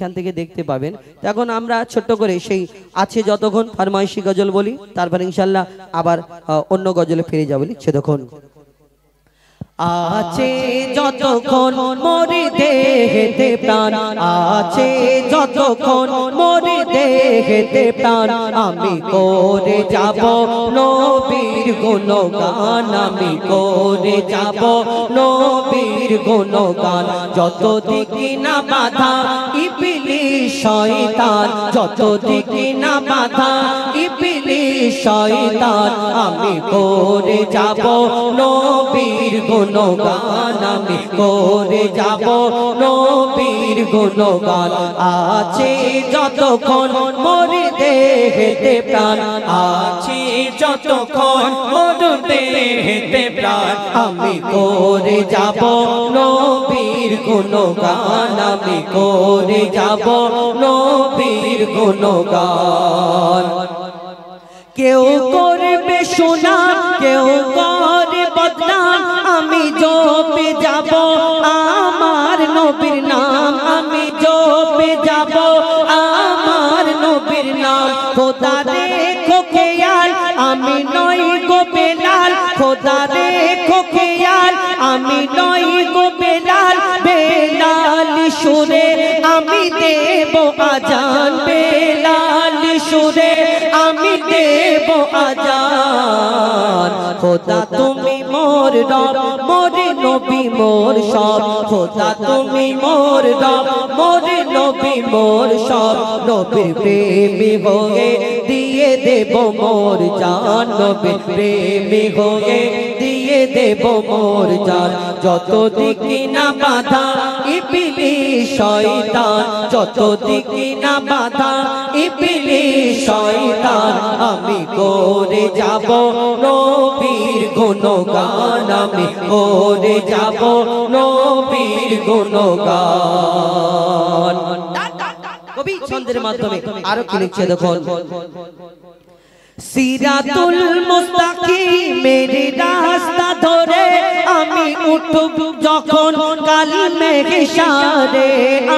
এইখান থেকে দেখতে পাবেন। এখন আমরা ছোট্ট করে সেই আছে যতক্ষণ ফরমাইশি গজল বলি, তারপর ইনশাল্লাহ আবার অন্য গজলে ফিরে যাবো। লিখছে তখন আছে যতক্ষণ মোরে দেহেতে প্রাণ, আছে যতক্ষণ মোরে দেহেতে প্রাণ, আমি করে যাব নবীর গুণগান, আমি করে যাব নবীর গুণগান। যত দিকে না বাধা ইবলিস শয়তান, যত দিকে না বাধা ইবলিস শয়তান, আমি করে যাব নবীর গুণগান, আমি করে যাব নবীর গুণগান। আছে যতক্ষণ মোরে দেহেতে প্রাণ, আছে যতক্ষণ মোরে দেহেতে প্রাণ, আমি করে যাব নবীর গুণগান, আমি করে যাব নবীর গুণগান। কেউ করবে সুনাম, কেউ করে বদনাম, আমি জপে যাব আমার নবীর নাম, আমি জপে যাব আমার নবীর নাম। খোদা রেখো খেয়াল আমি নই গো বেলাল, খোদা রেখো খেয়াল আমি নই গো বেলাল, বেলাল সুরে আমি দেব আজান, বেলাল সুরে আমি দেব আজান। খোদা তুমি মোর রব, মোর নবী মোর সব, খোদা তুমি মোর রব, মোর নবী মোর সব। নবীর প্রেমী হয়ে দিয়ে দেব মোর জান, নবীর প্রেমী হয়ে দিয়ে দেব মোর জান। যত দিকে না বাধা ইবলিস শয়তান, যত দিকে না বাধা ইবলিস শয়তান, আমি করে যাব নবীর গুণগান, আমি করে যাব নবীর গুণগান। কবি ছন্দের মাধ্যমে আরো কি লিখছে দেখুন। সিরাতুল মুস্তাকিমের রাস্তা ধরে আমি উঠব যখন কাল মেঘসারে,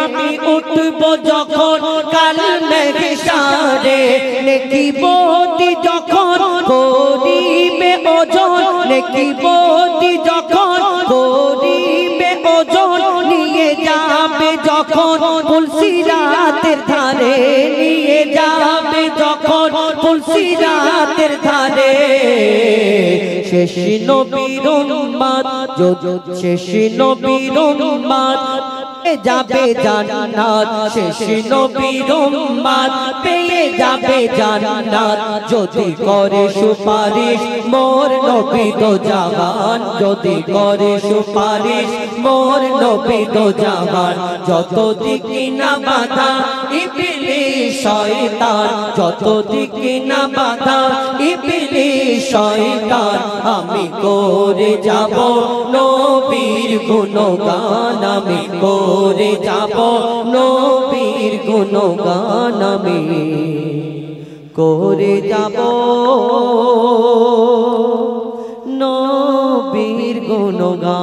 আমি উঠব যখন কাল মেঘসারে। নেকি বদি যখন করিবে ওজন, নেকি বদি যখন করিবে ওজন, নিয়ে যাবে যখন পুলসিরাতের ধারে, নিয়ে যাবে যখন পুলসিরাতের ধারে। শেষ নবীর উম্মত শেষ নবীর উম্মত যাবে জান্নাত, শেষ নবীর উম্মত পেয়ে যাবে জান্নাত। যদি করে সুপারিশ মোর নবী দো জাহান, যদি করে সুপারিশ মোর নবী দো জাহান। যত দিকে না বাধা ইবলিস শয়তান, যত দিকে না বাধা ইবলিস শয়তান, আমি করে যাব নবীর গুণগান, আমি করে যাব নবীর গুণগান, আমি করে যাব নবীর গুণগান।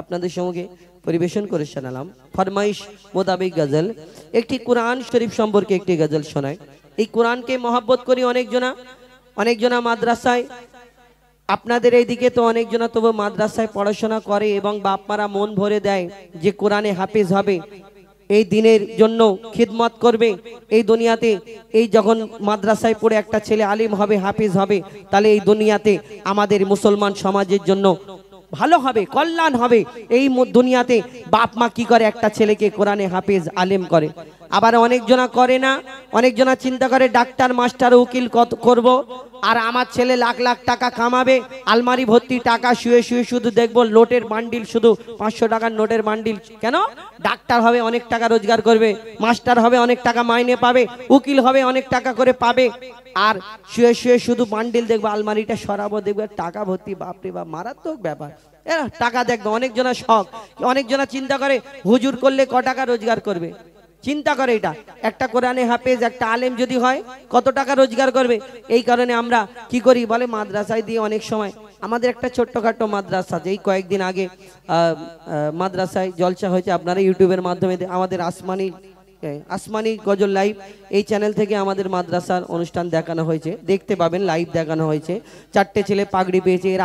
আপনাদের সঙ্গে পরিবেশন করে শোনালাম ফরমাইশ মোতাবেক গজল। একটি কোরআন শরীফ সম্পর্কে একটি গজল শোনায়। এই কোরআনকে মহব্বত করি অনেকজনা মাদ্রাসায়, আপনাদের এইদিকে তো অনেকজনা তবু মাদ্রাসায় পড়াশোনা করে এবং বাপ মারা মন ভরে দেয় যে কোরআনে হাফেজ হবে, এই দিনের জন্য খিদমত করবে। এই দুনিয়াতে এই যখন মাদ্রাসায় পড়ে একটা ছেলে আলিম হবে, হাফেজ হবে, তাহলে এই দুনিয়াতে আমাদের মুসলমান সমাজের জন্য ভালো হবে, কল্যাণ হবে। এই দুনিয়াতে বাপ মা কি করে, একটা ছেলেকে কোরআনে হাফেজ আলেম করে। আবার অনেকজনা করে না, অনেকজনা চিন্তা করে ডাক্তার মাস্টার উকিল করব, আর আমার ছেলে লাখ লাখ টাকা কামাবে, আলমারি ভর্তি টাকা শুয়ে শুয়ে শুধু দেখবো নোটের বান্ডিল, শুধু 500 টাকার নোটের বান্ডিল। কেন? ডাক্তার হবে অনেক টাকা রোজগার করবে, মাস্টার হবে অনেক টাকা মাইনে পাবে, উকিল হবে অনেক টাকা করে পাবে, আর শুয়ে শুয়ে শুধু বান্ডিল দেখবো, আলমারিটা সরাবো দেখবে টাকা ভর্তি। বাপরে বাপ, মারাত্মক ব্যাপার। এরা টাকা দেখবে, অনেকজনা শখ, অনেকজনা চিন্তা করে হুজুর করলে ক টাকা রোজগার করবে, চিন্তা করে এটা। একটা কোরআনে হাফেজ একটা আলেম যদি হয় কত টাকা রোজগার করবে। এই কারণে আমরা কি করি বলে, মাদ্রাসায় দিয়ে অনেক সময় আমাদের একটা ছোট্টখাটো মাদ্রাসা, যেই কয়েকদিন আগে মাদ্রাসায় জলসা হয়েছে, আপনারা ইউটিউবের মাধ্যমে আমাদের আসমানি গজল লাইভ এই চ্যানেল থেকে আমাদের মাদ্রাসার অনুষ্ঠান দেখানো হয়েছে, দেখতে পাবেন, লাইভ দেখানো হয়েছে। 4টে ছেলে পাগড়ি পেয়েছে, এর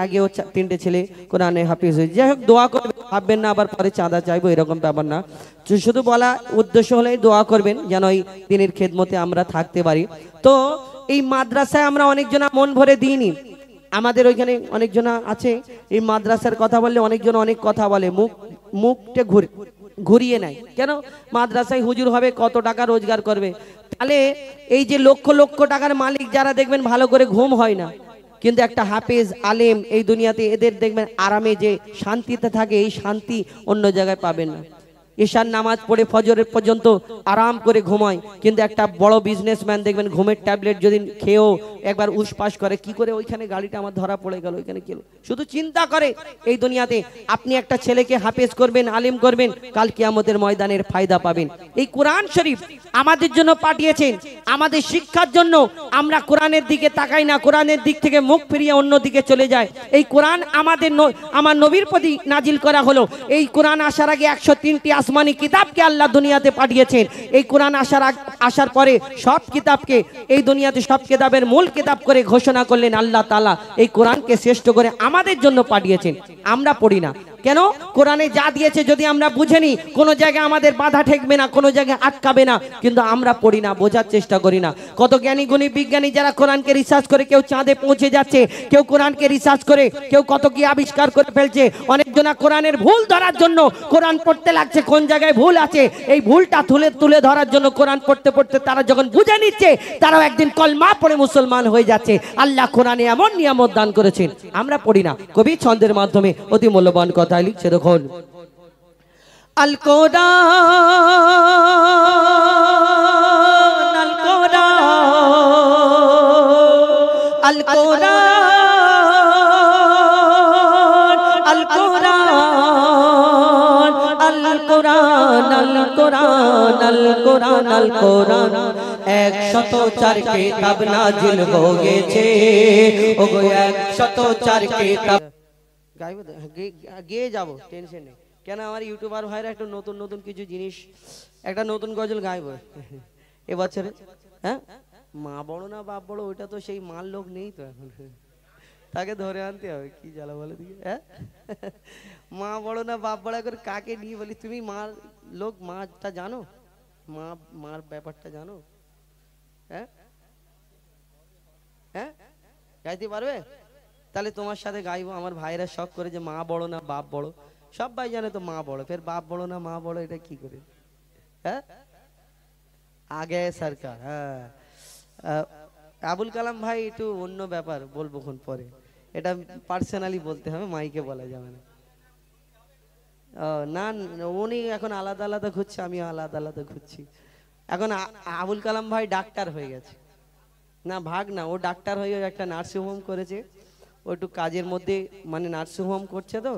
আগেও 3টে ছেলে কোরআনে হাফিজ হয়েছে। যাই হোক, দোয়া করবেন, ভাববেন না আবার পরে চাঁদা চাইবো, এরকম ব্যাপার না। শুধু বলা উদ্দেশ্য হলে দোয়া করবেন যেন এই দিনের খেদমতে আমরা থাকতে পারি। তো এই মাদ্রাসায় আমরা অনেকজনা মন ভরে দিইনি, আমাদের ওইখানে অনেকজনা আছে, এই মাদ্রাসার কথা বললে অনেকজন অনেক কথা বলে, মুখটা ঘুরিয়ে নেয়। কেন? মাদ্রাসায় হুজুর হবে, কত টাকা রোজগার করবে। তাহলে এই যে লক্ষ লক্ষ টাকার মালিক যারা, দেখবেন ভালো করে ঘুম হয় না, কিন্তু একটা হাফেজ আলেম এই দুনিয়াতে, এদের দেখবেন আরামে যে শান্তিতে থাকে, এই শান্তি অন্য জায়গায় পাবেন না। ঈশার নামাজ পড়ে ফজরের পর্যন্ত আরাম করে ঘুমায়, কিন্তু একটা বড় বিজনেসম্যান দেখবেন ঘুমের ট্যাবলেট যদি খেয়েও একবার উসপাস করে, কি করে ওইখানে গাড়িটা আমার ধরা পড়ে গেল, ওইখানে কি, শুধু চিন্তা করে। এই দুনিয়াতে আপনি একটা ছেলেকে হাফেজ করবেন, আলিম করবেন, কাল কিয়ামতের ময়দানের ফায়দা পাবেন। এই কোরআন শরীফ আমাদের জন্য পাঠিয়েছেন, আমাদের শিক্ষার জন্য। আমরা কোরআনের দিকে তাকাই না, কোরআনের দিক থেকে মুখ ফিরিয়ে অন্য দিকে চলে যায়। এই কোরআন আমার নবীর প্রতি নাজিল করা হলো। এই কোরআন আসার আগে 103টি আসমানি কিতাবকে আল্লাহ দুনিয়াতে পাঠিয়েছেন। এই কোরআন আসার পরে সব কিতাবকে, এই দুনিয়াতে সব কিতাবের মূল কিতাব করে ঘোষণা করলেন আল্লাহ তাআলা। এই কোরআনকে শ্রেষ্ঠ করে আমাদের জন্য পাঠিয়েছেন। আমরা পড়ি না কেন? কোরআনে যা দিয়েছে যদি আমরা বুঝেনি, কোনো জায়গায় আমাদের বাধা ঠেকবে না, কোনো জায়গায় আটকাবে না, কিন্তু আমরা পড়ি না, বোঝার চেষ্টা করি না। কত জ্ঞানী গুণী বিজ্ঞানী যারা কোরআনকে রিসার্চ করে, কেউ চাঁদে পৌঁছে যাচ্ছে, কেউ কোরআনকে রিসার্চ করে, কেউ কত কি আবিষ্কার করে ফেলছে। অনেকজনা কোরআনের ভুল ধরার জন্য কোরআন পড়তে লাগছে, কোন জায়গায় ভুল আছে এই ভুলটা তুলে ধরার জন্য কোরআন পড়তে পড়তে তারা যখন বুঝে নিচ্ছে, তারাও একদিন কলমা পড়ে মুসলমান হয়ে যাচ্ছে। আল্লাহ কোরআনে এমন নিয়ামত দান করেছেন, আমরা পড়ি না। কবি ছন্দের মাধ্যমে অতি মূল্যবান কথা লিখছে, দেখুন, আল কোরআন আল কোরআন আল কোরআন আল কোরআন আল কোরআন আল কোরআন আল কোরআন আল কোরআন 104 কিতাব নাজিল হয়েছে, ওগো 104 কিতাব গাইব, গিয়ে যাবো, টেনশন নেই। কেন, আমার ইউটিউবার ভাইরা একটু নতুন নতুন কিছু জিনিস, একটা নতুন গজল গাইব এবছরে। হ্যাঁ, মা বড় না বাপ বড়, ওইটা তো সেই মার লোক নেই তো এখন, তাকে ধরে আনতে হবে। কি জ্বালা বলে দিকে, হ্যাঁ, মা বড় না বাপ বড় করে কাকে নিয়ে বলি? তুমি মার লোক, মাটা জানো, মার ব্যাপারটা জানো? হ্যাঁ হ্যাঁ, গাইতে পারবে? তাহলে তোমার সাথে গাইবো। আমার ভাইরা শখ করে যে মা বড় না বাপ বড়, সব ভাই জানে তো মা বড়, ফের বাপ বড় না মা বড়, এটা কি করে? হ্যাঁ, আগে সরকার। হ্যাঁ, আবুল কালাম ভাই একটু অন্য ব্যাপার, বলবো কোন পরে, এটা পার্সোনালি বলতে হবে, মাইকে বলা যাবে না। না, উনি এখন আলাদা আলাদা ঘুরছে, আমি আলাদা আলাদা ঘুরছি। এখন আবুল কালাম ভাই ডাক্তার হয়ে গেছে, না ভাগ না, ও ডাক্তার হয়ে একটা নার্সিং হোম করেছে। ও একটু কাজের মধ্যে, মানে নার্সিং হোম করছে তো,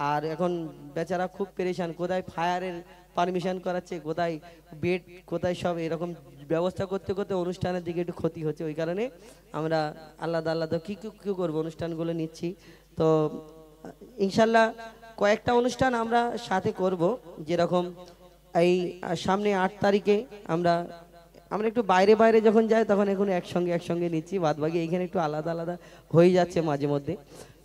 আর এখন বেচারা খুব পেরেশান, কোথায় ফায়ারের পারমিশন করাচ্ছে, কোথায় বেড, কোথায় সব এরকম ব্যবস্থা করতে করতে অনুষ্ঠানের দিকে একটু ক্ষতি হচ্ছে। ওই কারণে আমরা আলাদা আলাদা কি করবো অনুষ্ঠানগুলো নিচ্ছি। তো ইনশাল্লাহ কয়েকটা অনুষ্ঠান আমরা সাথে করব, যেরকম এই সামনে 8 তারিখে আমরা একটু বাইরে যখন যাই তখন এখন একসঙ্গে নিচ্ছি, বাদ বাকি এইখানে একটু আলাদা আলাদা হয়ে যাচ্ছে মাঝে মধ্যে।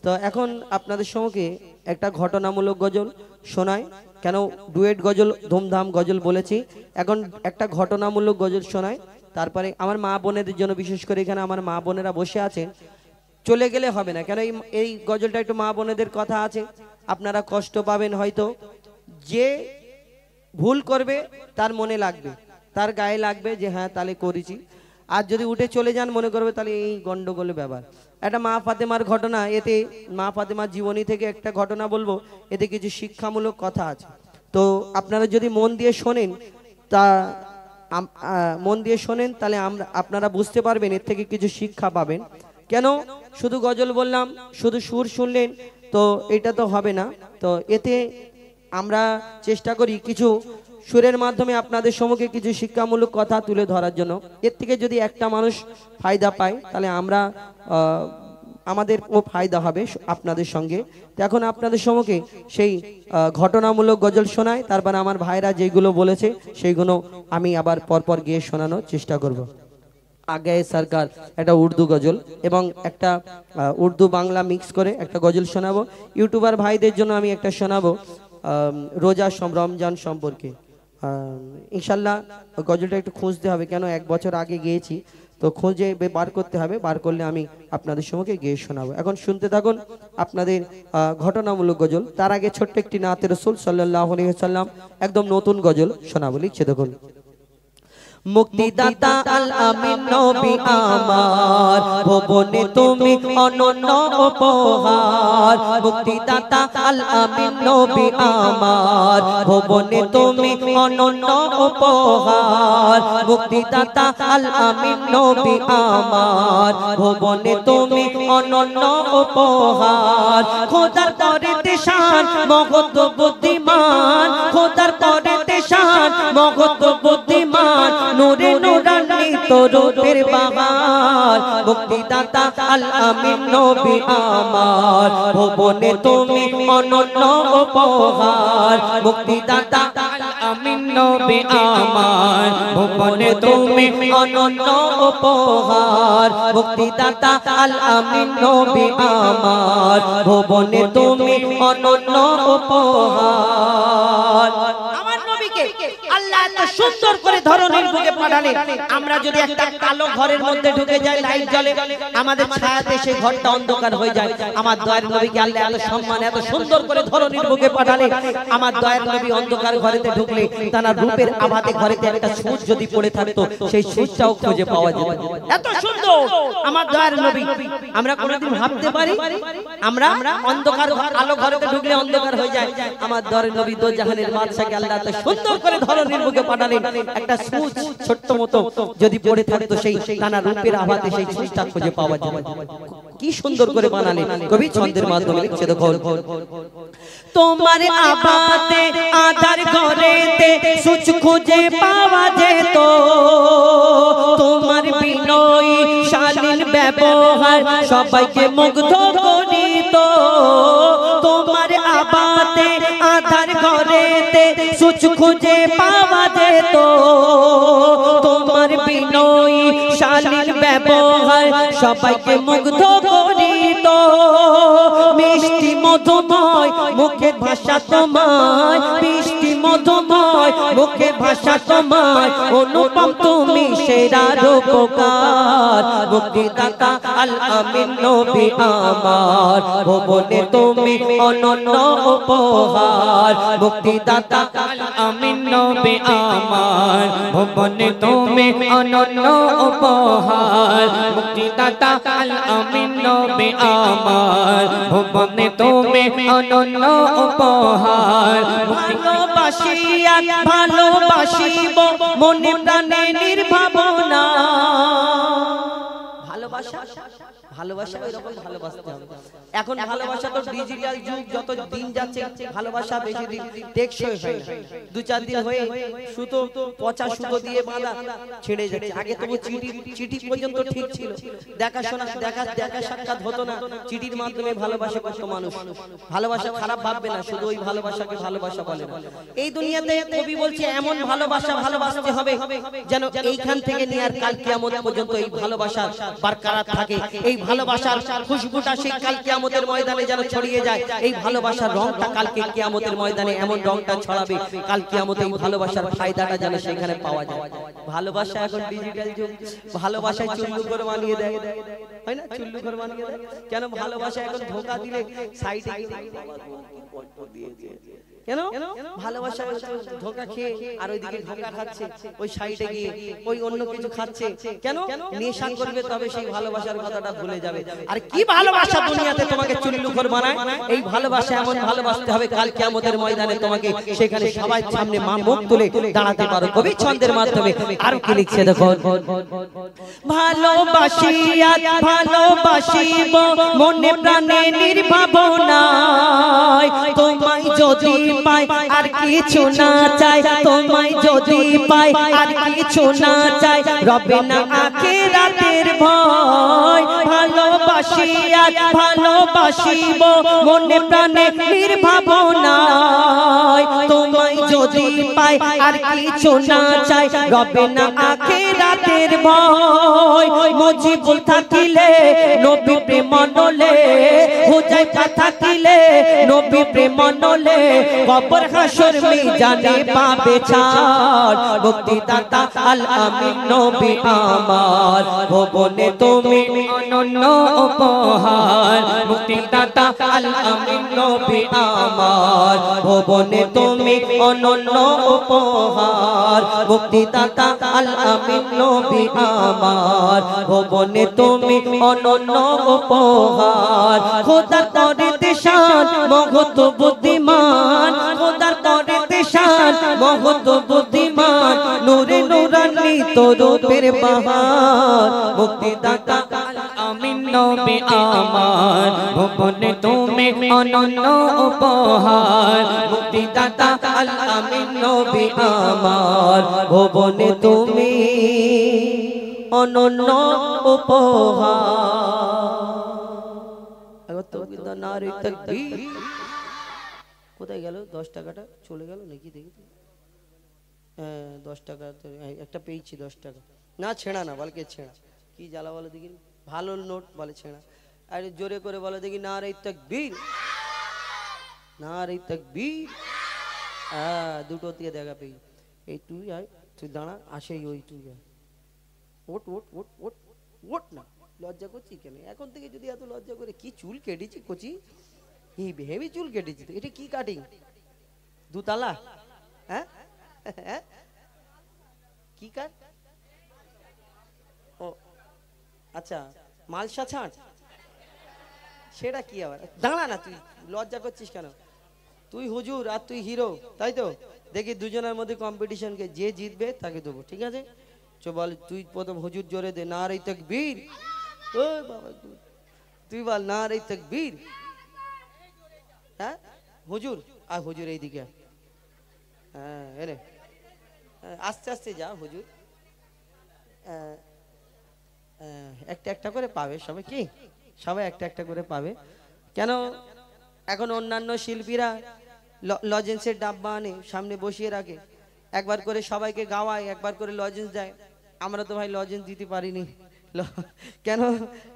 তো এখন আপনাদের সঙ্গে একটা ঘটনামূলক গজল শোনায়, কেন ডুয়েট গজল, ধুমধাম গজল বলেছি, এখন একটা ঘটনামূলক গজল শোনায়। তারপরে আমার মা বোনেদের জন্য, বিশেষ করে এখানে আমার মা বোনেরা বসে আছেন, চলে গেলে হবে না, কেন এই গজলটা একটু মা বোনেদের কথা আছে, আপনারা কষ্ট পাবেন হয়তো। যে ভুল করবে তার মনে লাগবে, তার গায়ে লাগবে যে হ্যাঁ তাহলে করেছি, আর যদি উঠে চলে যান মনে করবে তাহলে এই গন্ডগোলের ব্যাপার। একটা মা ফাতেমার ঘটনা, এতে মা ফাতেমার জীবনী থেকে একটা ঘটনা বলবো, এতে কিছু শিক্ষামূলক কথা আছে। তো আপনারা যদি মন দিয়ে শোনেন তাহলে আপনারা বুঝতে পারবেন, এর থেকে কিছু শিক্ষা পাবেন। কেন শুধু গজল বললাম, শুধু সুর শুনলেন তো এটা তো হবে না। তো এতে আমরা চেষ্টা করি কিছু সুরের মাধ্যমে আপনাদের সম্মুখে কিছু শিক্ষামূলক কথা তুলে ধরার জন্য। এর থেকে যদি একটা মানুষ ফায়দা পায় তাহলে আমরা আমাদের ও ফায়দা হবে আপনাদের সঙ্গে। এখন আপনাদের সম্মুখে সেই ঘটনামূলক গজল শোনায়, তারপর আমার ভাইরা যেগুলো বলেছে সেইগুলো আমি আবার পরপর গিয়ে শোনানোর চেষ্টা করব। আগে সরকার একটা উর্দু গজল এবং একটা উর্দু বাংলা মিক্স করে একটা গজল শোনাবো। ইউটিউবার ভাইদের জন্য আমি একটা শোনাবো রোজা রমজান সম্পর্কে। ইনশাল্লাহ গজলটা একটু খুঁজতে হবে, কেন 1 বছর আগে গিয়েছি, তো খুঁজে বার করতে হবে, বার করলে আমি আপনাদের সম্মুখে গিয়ে শোনাবো। এখন শুনতে থাকুন আপনাদের ঘটনামূলক গজল। তার আগে ছোট্ট একটি নাতে রাসূল সাল্লাল্লাহু আলাইহি ওয়াসাল্লাম একদম নতুন গজল শোনাবো। লিখছে দেখুন। মুক্তিদাতা আল আমিন নবী আমার, ভুবনে তুমি অনন্য উপহার। মুক্তিদাতা আল আমিন নবী আমার, ভুবনে তুমি অনন্য উপহার। মুক্তিদাতা আল আমিন নবী আমার, ভুবনে তুমি অনন্য উপহার। খোদার পরেতে শান মহৎ বুদ্ধিমান, খোদার পরেতে শান মহৎ বুদ্ধিমান। নূরে নূরান্বিত রূপের বাহার। মুক্তিদাতা আল আমিন নবী আমার, ভুবনে তুমি অনন্য উপহার। মুক্তিদাতা আল আমিন নবী আমার, ভুবনে তুমি অনন্য উপহার। মুক্তিদাতা আল আমিন নবী আমার, ভুবনে তুমি অনন্য উপহার। আমার নবীকে আল্লাহ এত সুন্দর করে ধরনের বুকে পাঠালেন। আমরা যদি একটা কালো ঘরের মধ্যে ঢুকে যাই, লাইট জ্বলে, আমাদের ছায়াতে সেই ঘরটা অন্ধকার হয়ে যায়। আমার দয়ার নবীকে আল্লাহ এত সম্মান এত সুন্দর করে ধরনের বুকে পাঠালেন। আমার দয়ার নবী অন্ধকার ঘরেতে ঢুকলে তার রূপের আভাতে ঘরেতে একটা সূর্য যদি পড়ে থাকতো, সেই সূর্যটাও খুঁজে পাওয়া যেত। এত সুন্দর আমার দয়ার নবী। আমরা কোনোদিন ভাবতে পারি আমরা অন্ধকার আলো ঘরেতে ঢুকলে অন্ধকার হয়ে যায়? আমার দয়ার নবী দো জাহানের বাদশাকে আল্লাহ এত সুন্দর করে ধরনের বুকে পাঠালেন। একটা সূর্য ছোট্ট মতো যদি পড়ে থাকতো, সেই তার রূপের আভাতে সেই সূর্যটা খুঁজে পাওয়া যেত। কি সুন্দর করে বানালেন কবি ছন্দের মাধ্যমে। লিখছে দেখো। তোমার আবাতে আধার ঘরেতে সূর্য খুঁজে পাওয়া যেত। তোমার বিনয়ী শালীন ব্যবহার সবাইকে মুগ্ধ করিত। তোমার আবাতে আধার ঘরেতে সূর্য খুঁজে পাওয়া যেত। তোমার বিনয়ী শালীন ব্যবহার সবাইকে মুগ্ধ করিত। মিষ্টি মধুময় মুখের ভাষা তোমায়, মিষ্টি মধুময় মুখের ভাষা তোমায়। অনুপম তুমি সেরা রূপকার। মুক্তিদাতা আল আমিন নবী আমার, ভুবনে তুমি অনন্য উপহার। মুক্তিদাতা আল আমিন নবী আমার, ভুবনে তুমি অনন্য উপহার। মুক্তিদাতা আল আমিন নবী আমার, ভুবনে তুমি অনন্য উপহার। ভালোবাসিয়া ভালোবাসিব মনে প্রাণে নির্ভাবনা। ভালোবাসা ভালোবাসা এরকম ভালোবাসতে হবে। এখন ভালোবাসা তো ডিজিটাল যুগ, যত দিন যাচ্ছে ভালোবাসা বেশি দিন টেকসই হয় না। 2-4 দিন হয়ে সুতো পচা সুতো দিয়ে বাঁধা ছেড়ে যাচ্ছে। আগে তবু চিঠি পর্যন্ত ঠিক ছিল, দেখাশোনা দেখা সাক্ষাৎ হতো না, চিঠির মাধ্যমে ভালোবাসা করতো মানুষ। ভালোবাসা খারাপ ভাববে না, শুধু ওই ভালোবাসাকে ভালোবাসা বলে না। এই দুনিয়াতে কবি বলছে এমন ভালোবাসা ভালোবাসতে হবে যেন এইখান থেকে নিয়ে আর কাল কিয়ামত পর্যন্ত এই ভালোবাসা বরকরার থাকে। এই ভালোবাসার খুশবুটা সেই কাল কিয়ামতের ময়দানে যেন ছড়িয়ে যায়। এই ভালোবাসার রংটা কালকে কিয়ামতের ময়দানে এমন রংটা ছড়াবে, কাল কিয়ামতে এই ভালোবাসার ফায়দাটা যেন সেখানে পাওয়া যায়। ভালোবাসা এখন ডিজিটাল যুগ, ভালোবাসায় চুল্লু করে বানিয়ে দেয়, হয় না? চুল্লু করে বানিয়ে দেয় কেন? ভালোবাসা এখন ধোঁকা দিলে সাইডে কেন? ভালোবাসা ধোঁকা খেয়ে আর ওইদিকে ধোঁকা খাচ্ছে, ওই সাইডে গিয়ে ওই অন্য কিছু খাচ্ছে কেন? নেশা করবে, তবে সেই ভালোবাসার কথাটা ভুলে যাবে। আর কি ভালোবাসা দুনিয়াতে তোমাকে চুল্লুখোর বানায়? এই ভালোবাসা এমন ভালোবাসতে হবে কাল কিয়ামতের ময়দানে তোমাকে সেখানে সবাই সামনে মা মুখ তুলে দাঁড়াতে পারো। কবি ছন্দের মাধ্যমে আর কি লিখছে দেখো। ভালোবাসিয়া ভালোবাসিব মনে প্রাণে নির্ভাবনায়। তোমায় যদি পাই আর কিছু না চাই, তোমায় যদি পাই আর কিছু না চাই, রবে না আখিরাতের ভয়। ভালোবাসি আর ভালোবাসিব মনে প্রাণে নির্ভাবনায়, তোমায় যদি পাই আর কিছু না চাই, রবে না আখিরাতের ভয়। মুজিবুল থাকিলে নবী প্রেম নলে, হুজাইফা থাকিলে নবী প্রেম নলে, কবর হাসর মিজানে পাবে ছাড়। মুক্তিদাতা আল আমিন নবী আমার, ভুবনে তুমি অনন্য উপহার। মুক্তিদাতা আল আমিন নবী আমার, ভুবনে তুমি অনন্য উপহার। মুক্তিদাতা আল আমিন নবী আমার, ভুবনে তুমি অনন্য উপহার। খোদার তরিতে শান মহৎ বুদ্ধিমান, খোদার তরিতে শান মহৎ বুদ্ধিমান, নূরে নূরান্বিত রূপের বাহার। মুক্তিদাতা আল আমিন নবী আমার, ভুবনে তুমি অনন্য উপহার। মুক্তিদাতা আল আমিন নবী আমার, ভুবনে তুমি অনন্য উপহার। কোথায় গেল 10 টাকাটা? চলে গেল নাকি? দেখি 10 টাকা একটা পেয়েছি, 10 টাকা না, ছেঁড়া না, বলকে ছেঁড়া। কি জ্বালা বলো দেখি, ভালো নোট বলে ছেঁড়া। আর জোরে করে বলো দেখি, নারে তাকবীর, নারে তাকবীর। দুটো থেকে দেখা পেয়ে। এই তুই আয়, তুই দাঁড়া, আসেই ওই তুই আয়। ওট ওট ওট ওট ওট না, লজ্জা করছি কেন? এখন থেকে যদি এত লজ্জা করে, কি চুল কেটেছি কচি, হেভি চুল কেটেছি। এটা কি কাটিং? দুতলা? হ্যাঁ কি কাট? ও আচ্ছা, মালসা ছাঁট, সেটা কি আবার? দাঁড়া না, তুই লজ্জা করছিস কেন? তুই হুজুর আর তুই হিরো, তাই তো? দেখি দুজনের মধ্যে কম্পিটিশনকে, যে জিতবে তাকে দেবো, ঠিক আছে? চো বল, তুই প্রথম হুজুর জোরে দে, নারে তাকবীর। ও বাবা, তুই বল নারে তাকবীর। হ্যাঁ হুজুর, আর হুজুর এইদিকে। হ্যাঁ এনে আস্তে আস্তে যা হুজুর, একটা একটা করে পাবে সবাই। কি সবাই একটা একটা করে পাবে? কেন এখন অন্যান্য শিল্পীরা লজেন্সের ডাব্বা আনে, সামনে বসিয়ে রাখে, একবার করে সবাইকে গাওয়ায়, একবার করে লজেন্স দেয়। আমরা তো ভাই লজেন্স দিতে পারিনি। কেন?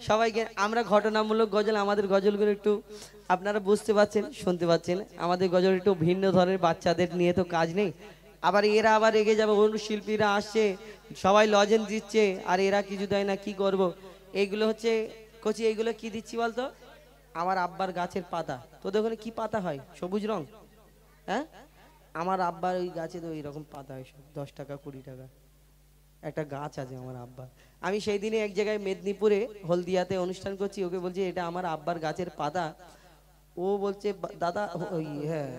সবাইকে আমরা ঘটনামূলক গজল, আমাদের গজলগুলো একটু আপনারা বুঝতে পারছেন, শুনতে পাচ্ছেন, আমাদের গজল একটু ভিন্ন ধরনের, বাচ্চাদের নিয়ে তো কাজ নেই। আবার এরা আবার রেগে যাবে, অন্য শিল্পীরা আসছে, সবাই লজেন্স দিচ্ছে আর এরা কিছু দেয় না, কি করব? এইগুলো হচ্ছে কচি, এইগুলো কি দিচ্ছি বলতো? আমার আব্বার গাছের পাতা। তোদের ওখানে কি পাতা হয়? সবুজ রং? হ্যাঁ, আমার আব্বার ওই গাছে তো এইরকম পাতা হয়, 10 টাকা 20 টাকা একটা গাছ আছে আমার আব্বা। আমি সেই দিনে এক জায়গায় মেদিনীপুরে হলদিয়াতে অনুষ্ঠান করছি, ওকে বলছি এটা আমার আব্বার গাছের পাতা। ও বলছে দাদা, হ্যাঁ,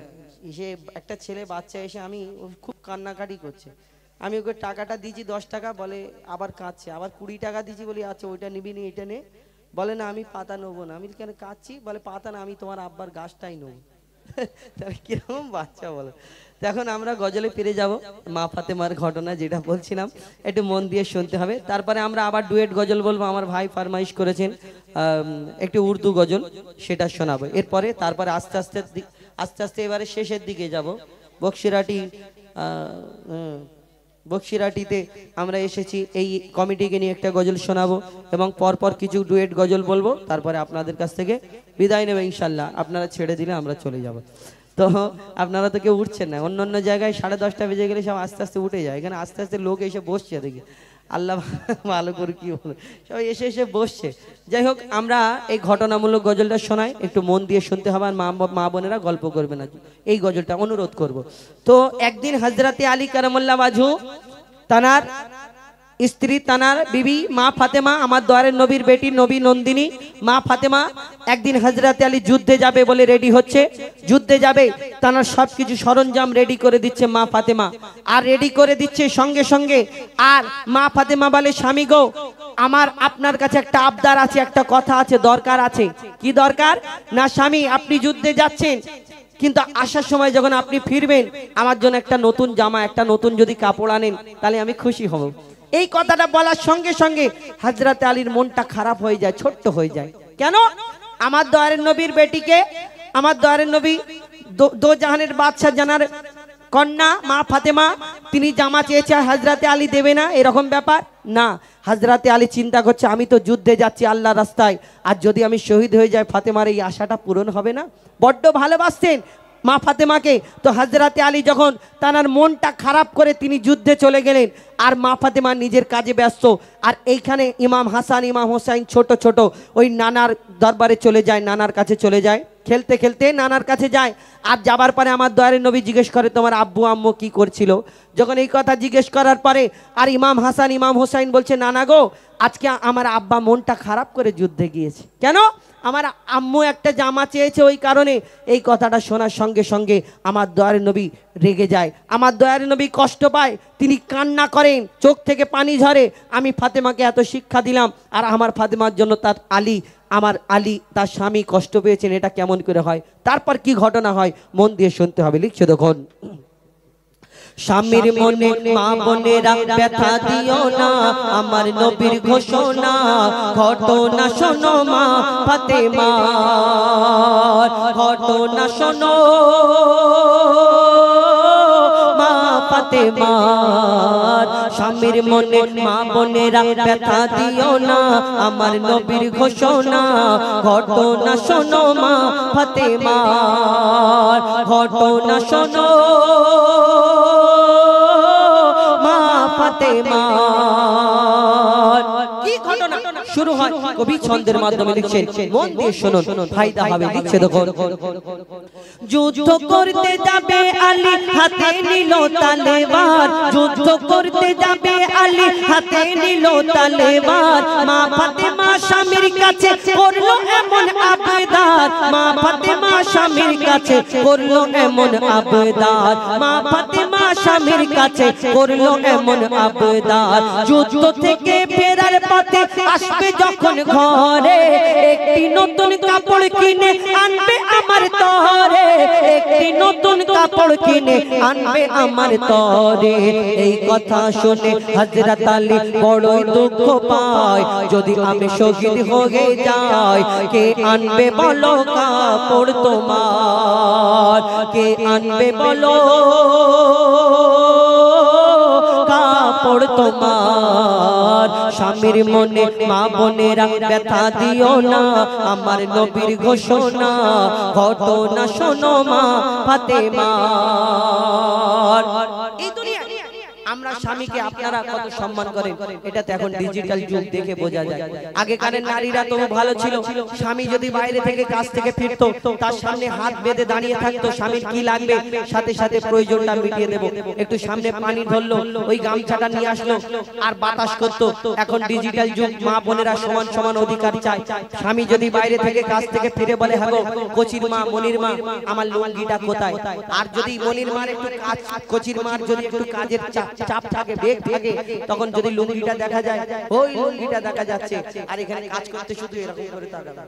সে একটা ছেলে বাচ্চা এসে, আমি খুব কান্নাকাটি করছে, আমি ওকে টাকাটা দিয়েছি 10 টাকা, বলে আবার কাঁদছে, আবার 20 টাকা দিয়েছি, বলি আচ্ছা ওইটা নিবি নি, এটা নে। বলে না আমি পাতা নেবো না। আমি কেন কাঁদছি? বলে পাতা না, আমি তোমার আব্বার গাছটাই নেবো। কিরকম বাচ্চা বলো। এখন আমরা গজলে ফিরে যাব, মা ফাতেমার ঘটনা যেটা বলছিলাম, একটু মন দিয়ে শুনতে হবে। তারপরে আমরা আবার ডুয়েট গজল বলবো, আমার ভাই ফরমাইশ করেছেন একটি উর্দু গজল, সেটা শোনাবো। এরপরে তারপরে আস্তে আস্তে আস্তে আস্তে এবারে শেষের দিকে যাব। বক্সিরাটিতে আমরা এসেছি, এই কমিটিকে নিয়ে একটা গজল শোনাবো এবং পরপর কিছু ডুয়েট গজল বলবো, তারপরে আপনাদের কাছ থেকে বিদায় নেবে ইনশাল্লাহ। আপনারা ছেড়ে দিলে আমরা চলে যাব। তো আপনারা তো কেউ উঠছেন না, অন্য অন্য জায়গায় 10:30 বেজে গেলে সব আস্তে আস্তে উঠে যায়, এখানে আস্তে আস্তে লোক এসে বসছে, দেখি আল্লাহ ভালো করে কি বলে, সবাই এসে এসে বসছে। যাই হোক, আমরা এই ঘটনামূলক গজলটা শোনাই, একটু মন দিয়ে শুনতে হবে, আর মা বোনেরা গল্প করবে না, এই গজলটা অনুরোধ করব। তো একদিন হযরতে আলী কারামাল্লাহ ওয়াজহু, তানার স্ত্রী, তানার বিবি মা ফাতেমা, আমার দয়ারের নবীর বেটি নবী নন্দিনী মা ফাতেমা, একদিন হযরতে আলী যুদ্ধে যাবে বলে রেডি হচ্ছে, যুদ্ধে যাবে, তানার সবকিছু সরঞ্জাম রেডি করে দিচ্ছে মা ফাতেমা, আর রেডি করে দিচ্ছে সঙ্গে সঙ্গে। আর মা ফাতেমা বলে, স্বামী গো, আমার আপনার কাছে একটা আবদার আছে, একটা কথা আছে, দরকার আছে। কি দরকার? না স্বামী, আপনি যুদ্ধে যাচ্ছেন, কিন্তু আসার সময় যখন আপনি ফিরবেন আমার জন্য একটা নতুন জামা, একটা নতুন যদি কাপড় আনেন তাহলে আমি খুশি হব। এই কথাটা বলার সঙ্গে সঙ্গে হযরত আলীর মনটা খারাপ হয়ে যায়, ছোট্ট হয়ে যায়। কেন? আমার দয়ারের নবীর বেটিকে, আমার দয়ারের নবী দো জাহানের বাদশা জানার কন্যা মা ফাতেমা, তিনি জামা চেয়েছে, হযরত আলী দেবে না, এরকম ব্যাপার না। হযরত আলী চিন্তা করছে আমি তো যুদ্ধে যাচ্ছি আল্লাহ রাস্তায়, আর যদি আমি শহীদ হয়ে যাই ফাতেমার এই আশাটা পূরণ হবে না। বড্ড ভালোবাসতেন মা ফাতেমাকে। তো হযরত আলী যখন তার মনটা খারাপ করে তিনি যুদ্ধে চলে গেলেন, আর মা ফাতেমা নিজের কাজে ব্যস্ত, আর এইখানে ইমাম হাসান ইমাম হোসাইন ছোট ছোট ওই নানার দরবারে চলে যায়, নানার কাছে চলে যায়, খেলতে খেলতে নানার কাছে যায়। আর যাবার পরে আমার দয়ারের নবী জিজ্ঞেস করে তোমার আব্বু আম্মু কি করছিল? যখন এই কথা জিজ্ঞেস করার পরে আর ইমাম হাসান ইমাম হোসাইন বলছে নানা গো, আজকে আমার আব্বা মনটা খারাপ করে যুদ্ধে গিয়েছে। কেন? আমার আম্মু একটা জামা চেয়েছে, ওই কারণে। এই কথাটা শোনার সঙ্গে সঙ্গে আমার দয়ারের নবী রেগে যায়, আমার দয়ারের নবী কষ্ট পায়, তিনি কান্না করেন, চোখ থেকে পানি ঝরে। আমি ফাতেমাকে এত শিক্ষা দিলাম, আর আমার ফাতেমার জন্য তার আলী, আমার আলী তার স্বামী কষ্ট পেয়েছেন, এটা কেমন করে হয়? তারপর কি ঘটনা হয় মন দিয়ে শুনতে হবে। লিখছে দেখুন, স্বামীর মনে মা বোনেরা ব্যথা দিও না, আমার নবীর ঘোষণা ঘটনা শোনো মা ফাতেমা, ঘটনা শোনো মা ফাতেমা। স্বামীর মনে মা বোনেরা ব্যথা দিও না, আমার নবীর ঘোষণা ঘটনা শোনো মা ফাতেমা, ঘটনা শোনো ফাতেমা। কি ঘটনা শুরু হয় কবি ছন্দের মাধ্যমে লিখছেন, মন দিয়ে শুনুন, ফায়দা হবে। লিখছে দেখুন, যুদ্ধ করতে যাবে আলী হাতে নিল তলোয়ার, যুদ্ধ করতে যাবে আলী হাতে নিল তলোয়ার, মা ফাতেমা স্বামীর কাছে করলো এমন আবেদন, মা ফাতেমা স্বামীর কাছে করলো এমন আবেদন, মা ফাতেমা স্বামীর কাছে করলো এমন আবেদন। যুদ্ধ থেকে ফেরার পথে আসবে যখন ঘরে, একটি নতুন কাপড় কিনে আনবে আমার তরে, একটি নতুন কাপড় কিনে আনবে আমার তরে। এই কথা শুনে হযরত আলী বড়ই দুঃখ পায়, যদি আমি শহীদ হয়ে যাই কে আনবে বলো কাপড় তোমার, কে আনবে বলো কাপড় তোমার। স্বামীর মনে মা বোনেরা ব্যথা দিও না, আমার নবীর ঘোষণা ঘটনা শোনো মা ফাতেমা। এই দুনিয়া আমরা স্বামীকে আপনারা কত সম্মান করেন, এটা তো এখন ডিজিটাল যুগ দেখে বোঝা যায়। আগেকারের নারীরা তো ভালো ছিল, স্বামী যদি বাইরে থেকে কাজ থেকে ফিরতো তার সামনে হাত বেঁধে দাঁড়িয়ে থাকতো, স্বামীর কি লাগবে সাথে সাথে প্রয়োজনটা মিটিয়ে দেবো, একটু সামনে পানি ধরলো ওই গামছাটা নিয়ে আসলো আর বাতাস করতো। এখন ডিজিটাল যুগ, মা বোনেরা সমান সমান অধিকার চায়। স্বামী যদি বাইরে থেকে কাজ থেকে ফিরে বলে হ্যাঁ গো কচির মা মনির মা আমার লুঙ্গিটা কোথায়, আর যদি মনির মার একটু কাজ, কচির মার যদি একটু কাজের চাপ থাকে বেগ থাকে, তখন যদি লুঙ্গিটা দেখা যায়, ওই লুঙ্গিটা দেখা যাচ্ছে, আর এখানে কাজ করতে শুধু এরকম করে তাকাবে।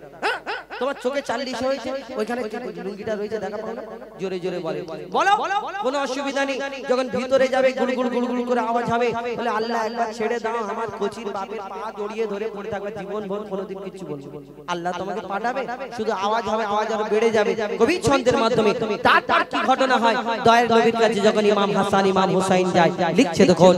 তোমার চোখে 40 হয়েছে, ওইখানে লুঙ্গিটা রয়েছে দেখা পাও না, জোরে জোরে বলে বলো, কোনো অসুবিধা নেই। যখন ভিতরে যাবে গুড়গুড় গুড়গুড় করে আওয়াজ হবে, বলে আল্লাহ একবার ছেড়ে দাও, আমার কচির বাপের পা জড়িয়ে ধরে পড়ে থাকবে জীবন ভর, কোনোদিন কিছু বলবো, আল্লাহ তোমাকে পাঠাবে, শুধু আওয়াজ হবে, আওয়াজ আরো বেড়ে যাবে। কবি ছন্দের মাধ্যমে তার কি ঘটনা হয়, দয়ার নবীর কাছে যখন ইমাম হাসান ইমাম হুসাইন যায়, লিখছে দেখুন,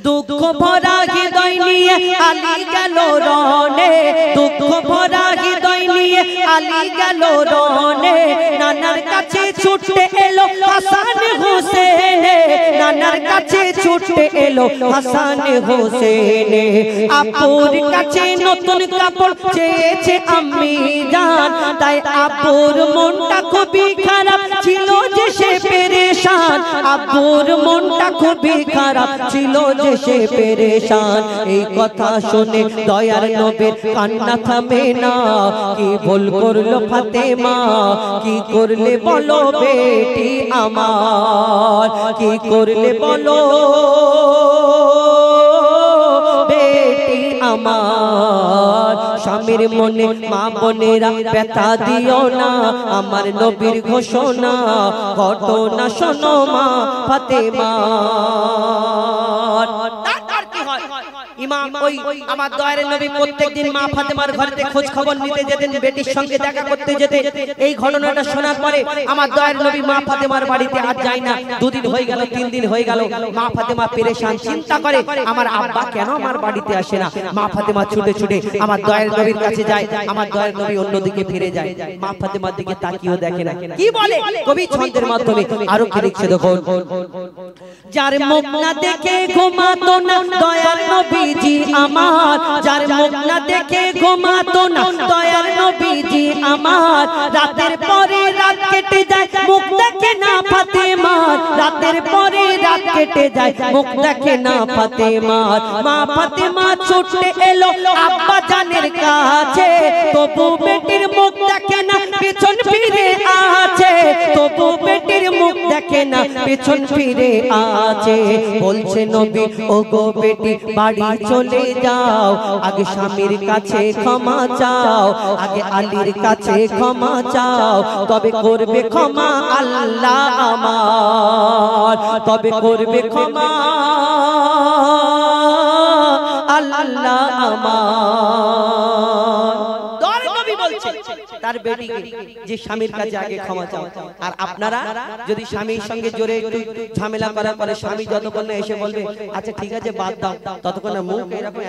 দুঃখ ভরা হৃদয় নিয়ে আলী গেল রনে, দুঃখ ভরা হৃদয় নিয়ে আলী গেল রনে, নানার কাছে ছুটে এলো হাসান হোসেন, নানার কাছে ছুটে এলো হাসান হোসেন। আপুর কাছে নতুন কাপড় চেয়েছে আম্মি জান, তাই আপুর মনটা খুবই খারাপ ছিল যে সে পেরেশান, আপুর মনটা খুবই খারাপ ছিল যে সে পেরেশান। এই কথা শুনে দয়ার নবীর কান্না থামে না, কি ভুল করলো ফাতেমা, কি করলে বলো বেটি আমার, কি করলে বলো বেটি আমার। স্বামীর মনে মা বোনেরা ব্যথা দিও না আমার নবীর ঘোষণা ঘটনা শোনো মা ফাতেমা ইমাম ওই আমার দয়ার নবী প্রত্যেকদিন মা ফাতেমার ঘরেতে খোঁজ খবর নিতে যেতেন বেটির সঙ্গে দেখা করতে যেতেন এই ঘটনাটা শোনার পরে আমার দয়ার নবী মা ফাতেমার বাড়িতে আর যায় না দুদিন হয়ে গেল তিন দিন হয়ে গেল মা ফাতেমা পেরেশান চিন্তা করে আমার আব্বা কেন আমার বাড়িতে আসে না মা ফাতেমা ছুটে ছুটে আমার দয়ার নবীর কাছে যায় আমার দয়ার নবী অন্যদিকে ফিরে যায় মা ফাতেমার দিকে তাকিয়েও দেখে না কি বলে কবি ছন্দের মাধ্যমে আরো কি লিখছে দেখো যার মুখ না দেখে ঘুমাতো না দয়ার নবীজি আমার যার মুখ না দেখে ঘুমাতো না দয়ার নবীজি আমার রাতের পরে রাত কেটে যায় মুখ দেখে না ফাতেমা রাতের পরে রাত কেটে যায় মুখ দেখে না ফাতেমা মা ফাতেমা ছুটে এলো আব্বা জানের কাছে তবু বেটির মুখ দেখে না পেছন ফিরে আছে তবু বেটির মুখ দেখে না পেছন ফিরে আছে বলছে নবী ও গো বেটি বাড়ি চলে যাও আগে স্বামীর কাছে ক্ষমা চাও আগে আলীর কাছে ক্ষমা চাও তবে করবে ক্ষমা আল্লাহ আমার তবে করবে ক্ষমা আল্লাহ আমার তার বেটিকে যে স্বামীর কাছে আগে ক্ষমা চাও আর আপনারা যদি স্বামীর সঙ্গে জোরে একটু ঝামেলা করার পরে স্বামী যতক্ষণ এসে বলবে আচ্ছা ঠিক আছে বাদ দাও ততক্ষণ মুখ এরকম